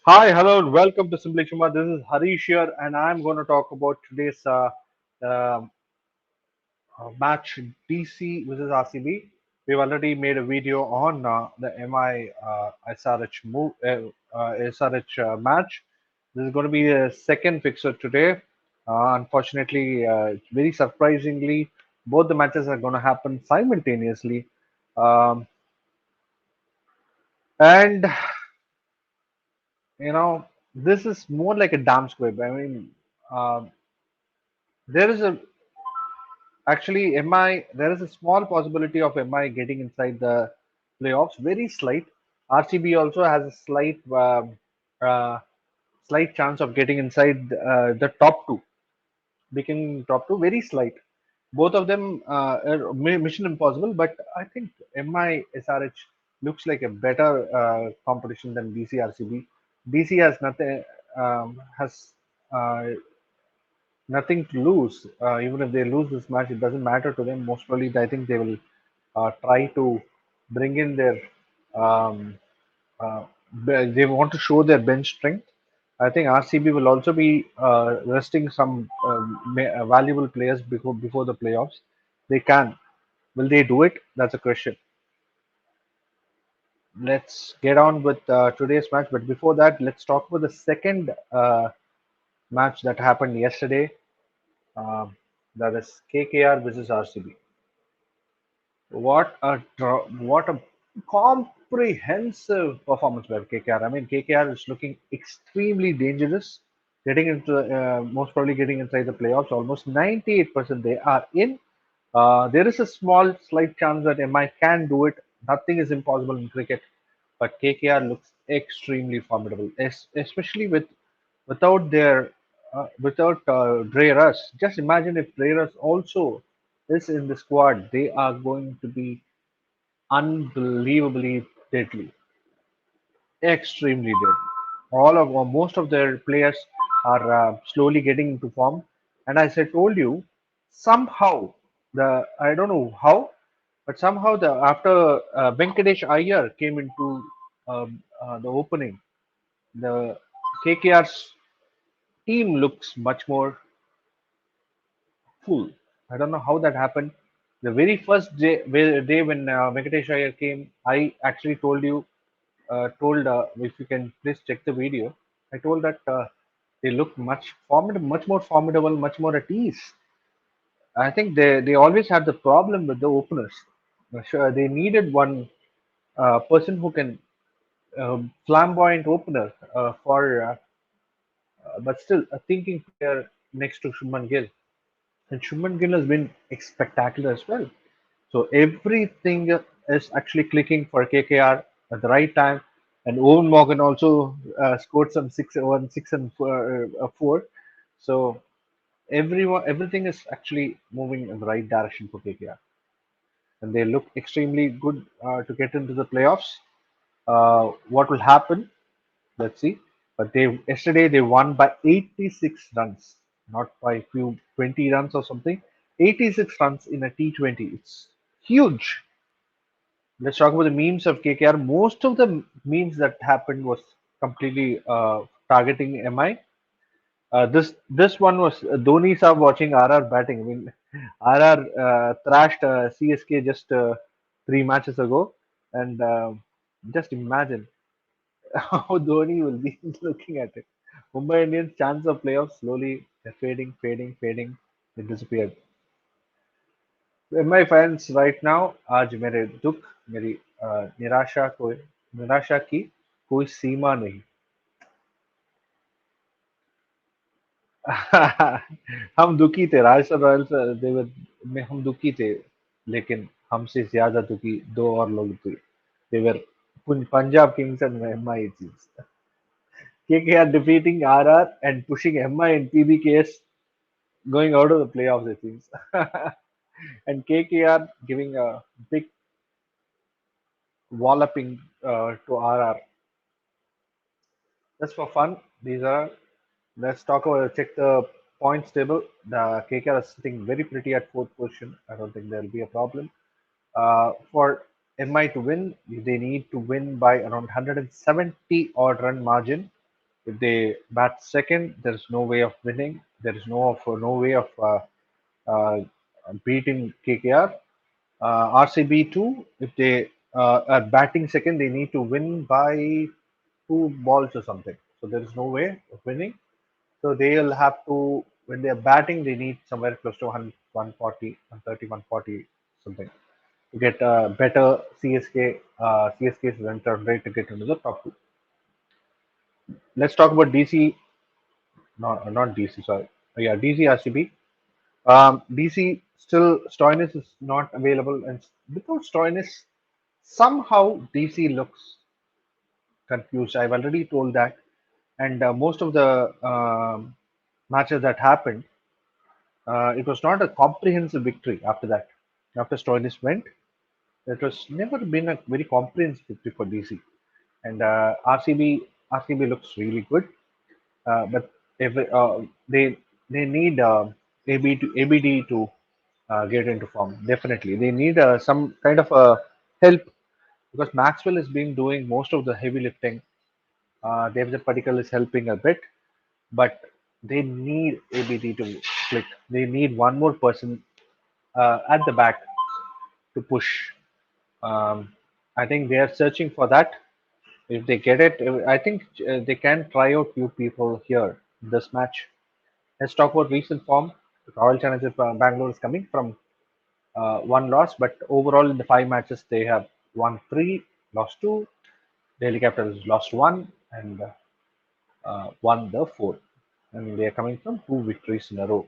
Hi, hello, and welcome to Simbly Chumma. This is Harish here, and I'm going to talk about today's uh, match DC versus RCB. We've already made a video on the MI SRH match. This is going to be a second fixer today. Unfortunately, very surprisingly, both the matches are going to happen simultaneously. Um, and this is more like a damn squib. I mean, um there is a actually MI. There is a small possibility of MI getting inside the playoffs. Very slight. RCB also has a uh, slight chance of getting inside the top two, becoming top two. Very slight. Both of them are mission impossible, but I think MI SRH looks like a better competition than DC RCB. DC has nothing has nothing to lose. Even if they lose this match, it doesn't matter to them. Most probably, I think they will try to bring in their. Um, uh, they want to show their bench strength. I think RCB will also be resting some valuable players before the playoffs. They can. Will they do it? That's a question. Let's get on with today's match. But before that, let's talk about the second match that happened yesterday. Um, that is KKR versus RCB. What a comprehensive performance by KKR. I mean, KKR is looking extremely dangerous, getting into most probably getting inside the playoffs. Almost 98% they are in. There is a small, slight chance that MI can do it. Nothing is impossible in cricket, but KKR looks extremely formidable, especially without Dre Russ. Just imagine if Dre Russ also is in the squad, they are going to be unbelievably deadly, extremely deadly. All of or most of their players are slowly getting into form, and as I told you, somehow the I don't know how, but somehow the after Venkatesh Iyer came into the opening, the KKR's team looks much more full. I don't know how that happened. The very first day when Venkatesh Iyer came, I actually told if you can please check the video. I told that they look much more formidable, much more at ease. I think they always had the problem with the openers. Sure, they needed one person who can flamboyant opener but still a thinking player next to Shuman Gill. And Shuman Gill has been spectacular as well. So everything is actually clicking for KKR at the right time. And Owen Morgan also scored some six and four. So everything is actually moving in the right direction for KKR, and they look extremely good to get into the playoffs. What will happen? Let's see. But yesterday they won by 86 runs, not by few 20 runs or something. 86 runs in a T20. It's huge. Let's talk about the memes of KKR. Most of the memes that happened was completely targeting MI. This one was Dhoni saab watching RR batting. I mean, RR thrashed CSK just 3 matches ago, and just imagine how Dhoni will be looking at it. Mumbai Indians chance of playoffs slowly they're fading. They disappeared. MI fans right now आज मेरे दुख मेरी निराशा की कोई सीमा नहीं. हम दुखी थे राजस्थान रॉयल्स देवर में हम दुखी थे लेकिन हमसे ज्यादा दुखी दो और लोग थे देवर Punjab Kings and MI teams. KKR defeating RR and pushing MI and PBKS going out of the playoffs, it seems. And KKR giving a big walloping to RR. Just for fun, these are. Let's talk about check the points table. The KKR is sitting very pretty at fourth position. I don't think there'll be a problem. For MI to win, they need to win by around 170 odd run margin. If they bat second, there is no way of winning. There is no way of uh, beating KKR. RCB too, if they are batting second, they need to win by 2 balls or something. So there is no way of winning. So they'll have to, when they're batting, they need somewhere close to 100, 140, 130, 140 something to get better CSK's run rate to get into the top two. Let's talk about DC, not DC, sorry. Yeah, DC RCB. DC still Stoinis is not available, and without Stoinis, somehow DC looks confused. I've already told that, and most of the matches that happened, it was not a comprehensive victory after that. After Stoinis went, it was never been a very comprehensive victory for DC. And RCB looks really good, but they need ABD to get into form. Definitely, they need some kind of help because Maxwell has been doing most of the heavy lifting. David Particle is helping a bit, but they need ABD to click. They need one more person at the back to push. Um, I think they are searching for that. If they get it, I think they can try out few people here in this match. Let's talk about recent form. Royal Challengers Bangalore is coming from one loss, but overall in the 5 matches they have won three, lost two. Delhi Capitals lost one and won the fourth, and they are coming from two victories in a row.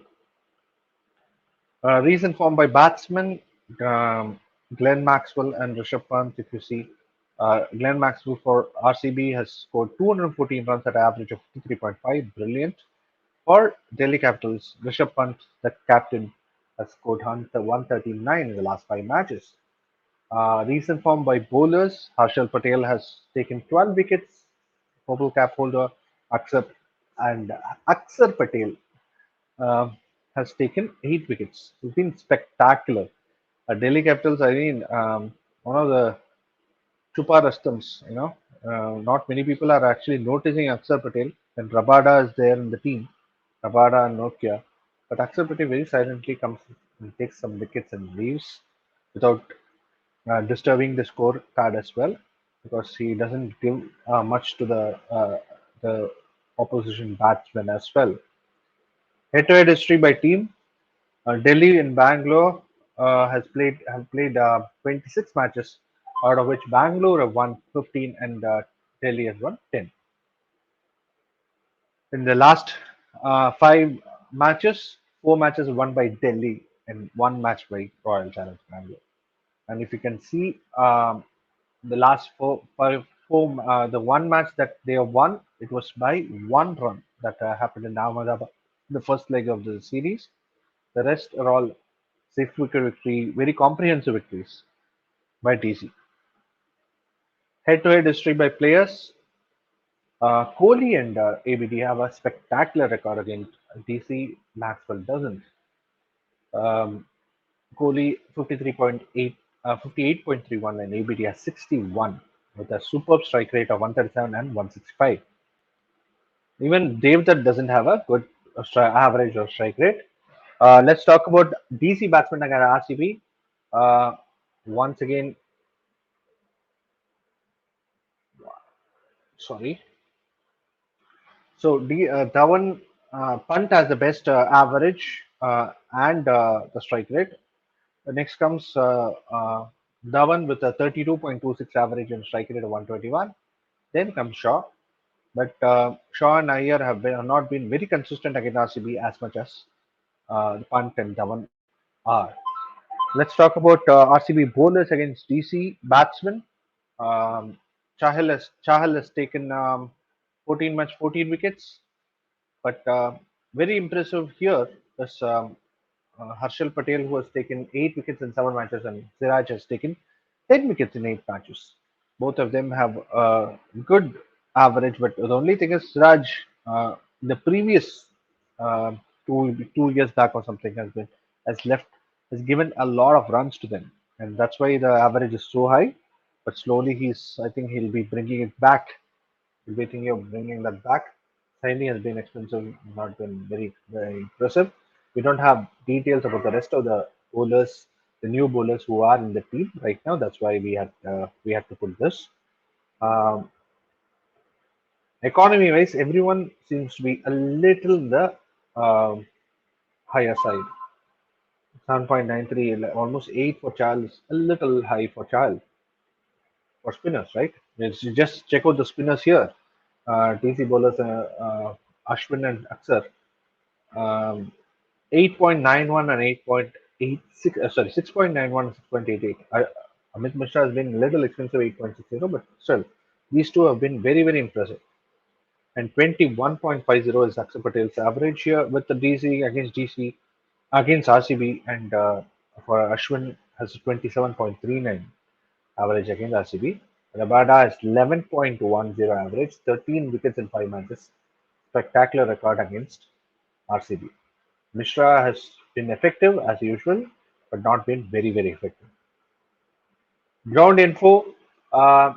Recent form by batsmen Glenn Maxwell and Rishabh Pant. If you see, Glenn Maxwell for RCB has scored 214 runs at an average of 53.5. Brilliant. For Delhi Capitals, Rishabh Pant, the captain, has scored 139 in the last 5 matches. Recent form by bowlers, Harshal Patel has taken 12 wickets. Purple cap holder Aksar and Aksar Patel um has taken 8 wickets. It's been spectacular. Delhi Capitals, I mean, one of the Chupa Rustams, not many people are actually noticing Aksar Patel, and Rabada is there in the team, Rabada and Nokia. But Aksar Patel very silently comes and takes some wickets and leaves without disturbing the score card as well, because he doesn't give much to the opposition batsmen as well. Head-to-head history by team. Delhi and Bangalore have played 26 matches, out of which Bangalore have won 15 and Delhi has won 10. In the last 5 matches, 4 matches are won by Delhi and 1 match by Royal Challenge Bangalore. And if you can see, the last the one match that they have won, it was by 1 run that happened in Ahmedabad, the first leg of the series. The rest are all safe wicket victory, very comprehensive victories by DC. Head-to-head history by players. Kohli and ABD have a spectacular record against DC. Maxwell doesn't. Um, Kohli 53.8, 58.31, and ABD has 61 with a superb strike rate of 137 and 165. Even Devdutt doesn't have a good average or strike rate. Let's talk about DC batsmen against RCB. Once again, sorry. So Dhawan Punt has the best average and the strike rate. Next comes Dhawan with a 32.26 average and strike rate of 121. Then comes Shaw, but Shaw and Iyer have not been very consistent against RCB as much as the Punt and Dhawan are. Let's talk about RCB bowlers against DC batsmen. Um, Chahal has taken 14 wickets. But very impressive here is Harshal Patel, who has taken 8 wickets in 7 matches, and Siraj has taken 10 wickets in 8 matches. Both of them have a good average, but the only thing is Siraj, the previous uh, 2 years back or something, has left has given a lot of runs to them, and that's why the average is so high. But slowly, I think he'll be bringing it back. He'll be thinking of bringing that back. signing has been expensive, not been very impressive. We don't have details about the rest of the bowlers, the new bowlers who are in the team right now. That's why we had to put this. Um, Economy wise, everyone seems to be a little in the um, higher side. 7.93, almost 8 for Charles, a little high for Charles for spinners, right? Just check out the spinners here. DC bowlers, Ashwin and Aksar, um, 8.91 and 8.86, sorry, 6.91 and 6.88. Amit Mishra has been a little expensive, 8.60, but still, these two have been very impressive. And 21.50 is Akshar Patel's average here with the DC against RCB, and for Ashwin has 27.39 average against RCB. Rabada has 11.10 average, 13 wickets in 5 matches. Spectacular record against RCB. Mishra has been effective as usual, but not been very effective. Ground info. Uh,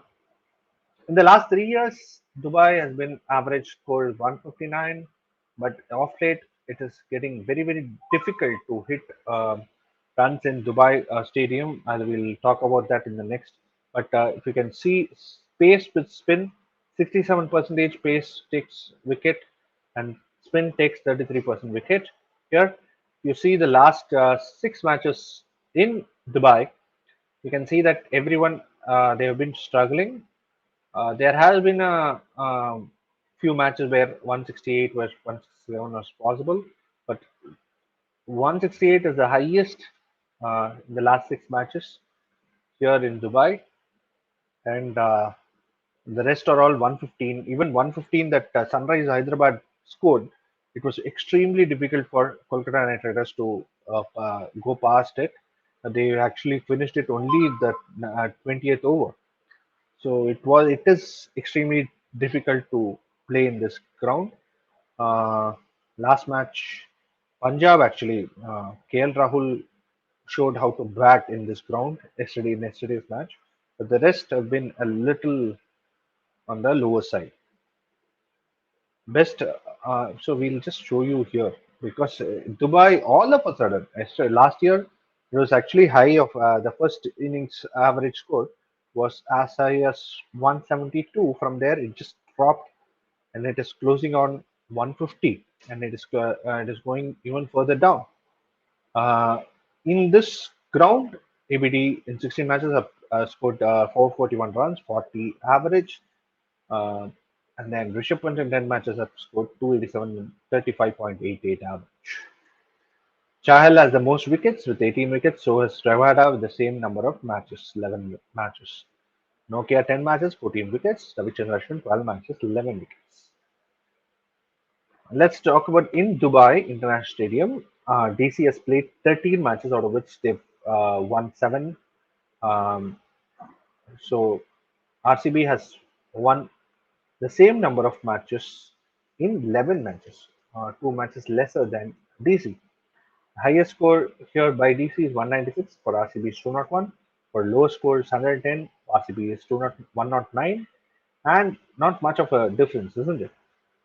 In the last 3 years, Dubai has been average score 159, but off late it is getting very difficult to hit runs in Dubai Stadium. I will talk about that in the next. But if you can see, pace with spin, 67 percentage pace takes wicket, and spin takes 33% wicket. Here you see the last 6 matches in Dubai. You can see that everyone they have been struggling. There has been a few matches where 168 was 167 was possible, but 168 is the highest in the last 6 matches here in Dubai, and the rest are all 115. Even 115 that Sunrise Hyderabad scored, it was extremely difficult for Kolkata Knight Riders to go past it. They actually finished it only the 20th over. So it is extremely difficult to play in this ground. Uh, Last match, Punjab actually, KL Rahul showed how to bat in this ground in yesterday's match, but the rest have been a little on the lower side. Best, so we'll just show you here because Dubai, all of a sudden, last year it was actually high of the first innings average score was as high as 172. From there, it just dropped and it is closing on 150, and it is going even further down. Uh, in this ground, ABD in 16 matches have scored 441 runs, 40 average. Uh, and then Rishabh Pant in 10 matches have scored 287, 35.88 average. Chahal has the most wickets with 18 wickets, so has Travada with the same number of matches, 11 matches. Nokia 10 matches, 14 wickets. Ravichandran Ashwin 12 matches, 11 wickets. Let's talk about in Dubai International Stadium. DC has played 13 matches, out of which they've won 7. Um, so RCB has won the same number of matches in 11 matches, 2 matches lesser than DC. Highest score here by DC is 196, for RCB is 201, for lowest score is 110, RCB is 109, and not much of a difference, isn't it?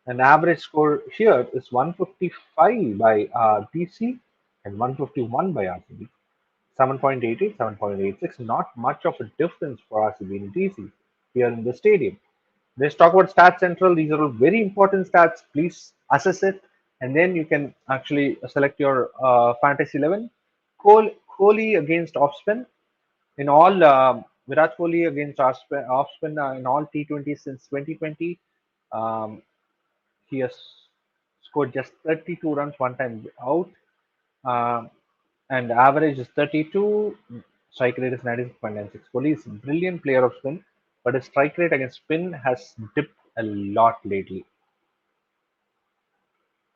An average score here is 155 by DC and 151 by RCB. 7.88, 7.86, not much of a difference for RCB and DC here in the stadium. Let's talk about Stats Central. These are all very important stats. Please assess it, and then you can actually select your fantasy 11. Kohli against offspin in all. Virat Kohli against offspin in all T20s since 2020. Um, he has scored just 32 runs one time out, um, and average is 32. Strike rate is 96.96. Kohli is a brilliant player of spin, but his strike rate against spin has dipped a lot lately.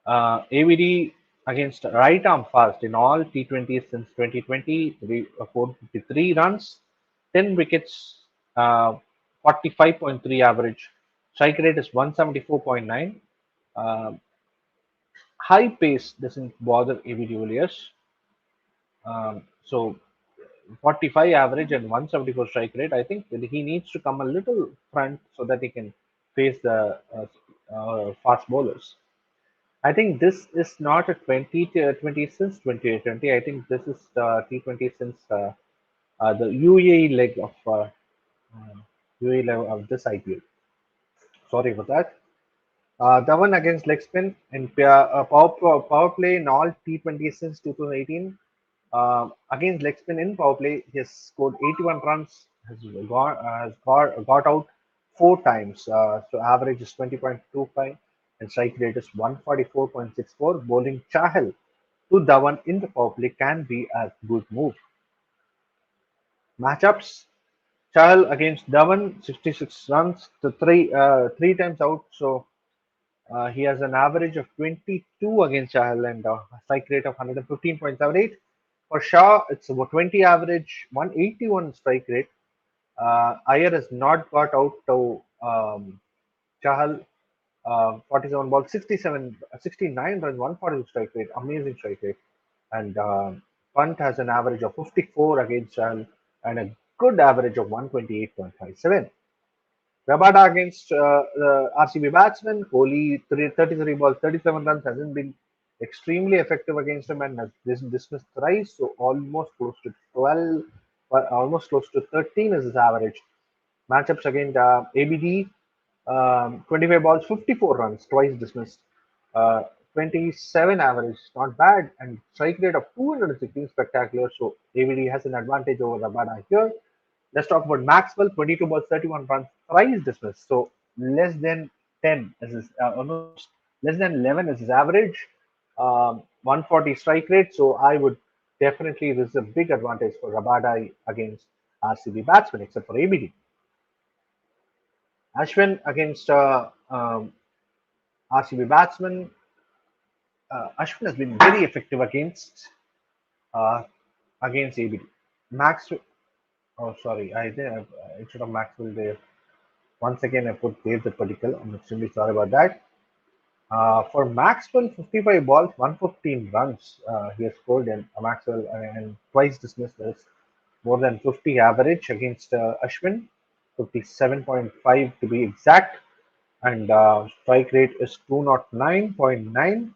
AVD against right arm fast in all T20s since 2020, 453 runs, 10 wickets, 45.3 average. Strike rate is 174.9. Uh, High pace doesn't bother AV de Villiers. So 45 average and 174 strike rate. I think that he needs to come a little front so that he can face the fast bowlers. I think this is not a 2020 since 2020. I think this is T20 since the UAE leg of UAE leg of this IPL. Sorry for that. The one against leg spin in power play in all T20 since 2018. Against leg spin in power play, he has scored 81 runs, got out four times. So average is 20.25 and strike rate is 144.64. Bowling Chahal to Dhawan in the power play can be a good move. Matchups: Chahal against Dhawan, 66 runs, the three times out. So he has an average of 22 against Chahal and a strike rate of 115.78. For Shah, it's about 20 average, 181 strike rate. Iyer has not got out to Chahal, 47 balls, 69 runs, 142 strike rate, amazing strike rate. And Punt has an average of 54 against Chahal and a good average of 128.57. Rabada against the RCB batsman. Kohli, 33 balls, 37 runs, hasn't been extremely effective against him and has dismissed thrice, so almost close to 12, almost close to 13 is his average. Matchups against ABD, 25 balls, 54 runs, twice dismissed. Uh, 27 average, not bad, and strike rate of 216 spectacular. So ABD has an advantage over Rabada here. Let's talk about Maxwell, 22 balls, 31 runs, thrice dismissed. So less than 10 is his, almost less than 11 is his average. 140 strike rate. So I would definitely, this is a big advantage for Rabada against RCB batsmen, except for ABD. Ashwin against RCB batsman. Ashwin has been very effective uh, against ABD. Max, oh sorry, I did. I should have Maxwell there. Once again, I put Dave the particle. I'm extremely sorry about that. For Maxwell, 55 balls, 115 runs he has scored in Maxwell and twice dismissed as more than 50 average against Ashwin, 57.5 to be exact, and strike rate is 209.9.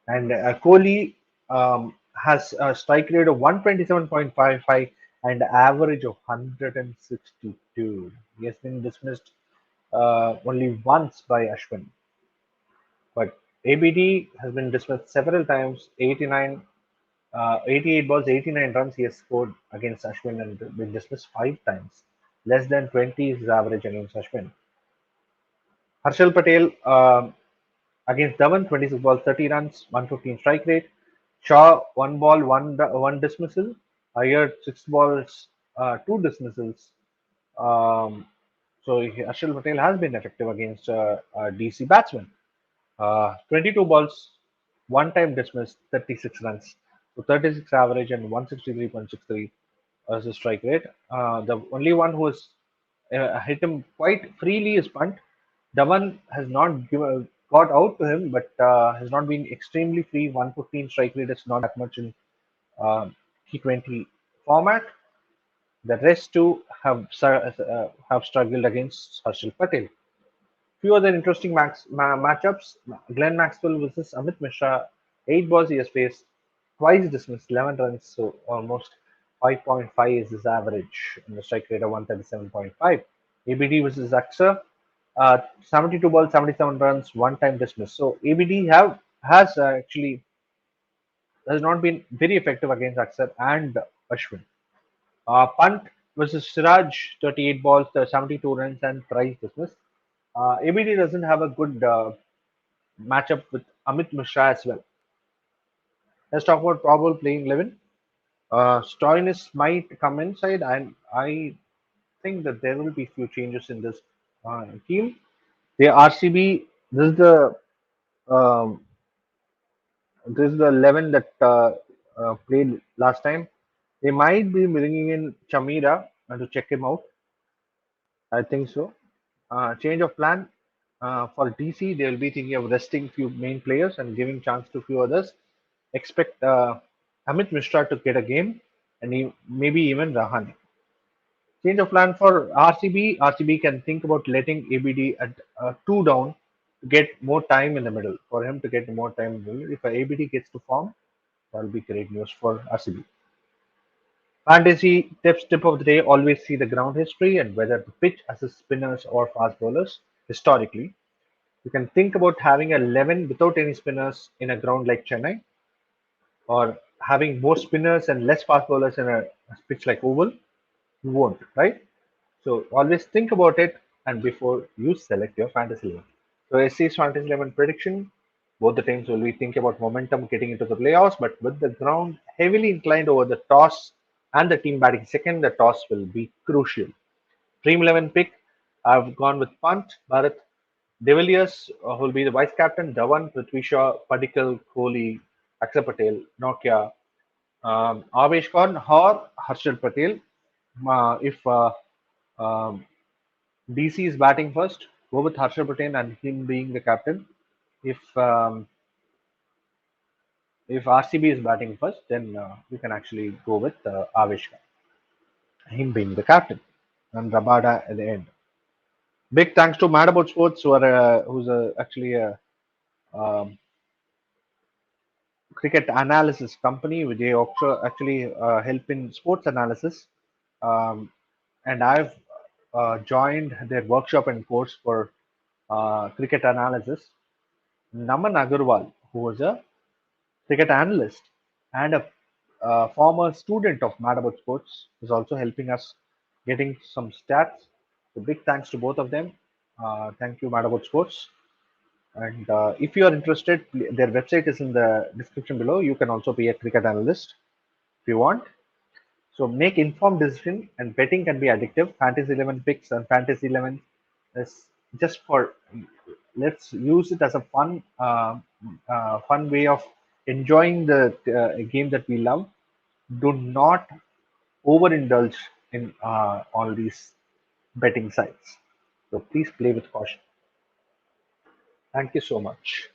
And Kohli has a strike rate of 127.55 and average of 162. He has been dismissed only once by Ashwin. But ABD has been dismissed several times. 88 balls, 89 runs he has scored against Ashwin and been dismissed five times. Less than 20 is his average against Ashwin. Harshal Patel against Dhawan, 26 balls, 30 runs, 115 strike rate. Shaw, one ball, one dismissal. Iyer, six balls, two dismissals. Um, so Harshal Patel has been effective against DC batsmen. 22 balls, one time dismissed, 36 runs. So 36 average and 163.63 as the strike rate. The only one who has hit him quite freely is Punt. Dhawan has not got out to him, but has not been extremely free. 115 strike rate is not that much in T20 format. The rest two have struggled against Harshal Patel. Few other interesting matchups. Glenn Maxwell versus Amit Mishra. 8 balls he has faced. Twice dismissed, 11 runs, so almost 5.5 is his average. And the strike rate of 137.5. ABD versus Axer. 72 balls, 77 runs, one time dismissed. So ABD has actually has not been very effective against Axer and Ashwin. Punt versus Siraj, 38 balls, 72 runs, and thrice dismissed. ABD doesn't have a good matchup with Amit Mishra as well. Let's talk about probable playing 11. Stoinis might come inside, and I think that there will be few changes in this team. The RCB, um, this is the 11 that played last time. They might be bringing in Chamira to check him out. I think so. Change of plan for DC. They will be thinking of resting few main players and giving chance to few others. Expect Amit Mishra to get a game and maybe even Rahane. Change of plan for RCB. RCB can think about letting ABD at two down to get more time in the middle. For him to get more time in the middle, if a ABD gets to form, that will be great news for RCB. Fantasy tip of the day: always see the ground history and whether the pitch assists spinners or fast bowlers historically. You can think about having a 11 without any spinners in a ground like Chennai, or having more spinners and less fast bowlers in a pitch like Oval. You won't, right? So always think about it and before you select your fantasy 11. So SC's fantasy 11 prediction: both the teams will be thinking about momentum getting into the playoffs, but with the ground heavily inclined over the toss and the team batting second, the toss will be crucial. Dream 11 pick: I've gone with Punt, Bharat, De Villiers, who will be the vice captain, Dhawan, Prithvi Shaw, Padikkal, Kohli, Akshar Patel, Nokia, Avesh Khan, or Harshal Patel. If um, DC is batting first, go with Harshal Patel and him being the captain. If RCB is batting first, then you can actually go with Avesh Khan, him being the captain, and Rabada at the end. Big thanks to Mad About Sports, who's actually a um, cricket analysis company. They also actually help in sports analysis, um, and I've joined their workshop and course for cricket analysis. Naman Agarwal, who was a cricket analyst and a former student of Mad About Sports, is also helping us getting some stats. So big thanks to both of them. Thank you, Mad About Sports. And if you are interested, their website is in the description below. You can also be a cricket analyst if you want. So make informed decision, and betting can be addictive. Fantasy 11 picks and Fantasy 11 is just for, let's use it as a fun way of enjoying the game that we love. Do not overindulge in all these betting sites. So please play with caution. Thank you so much.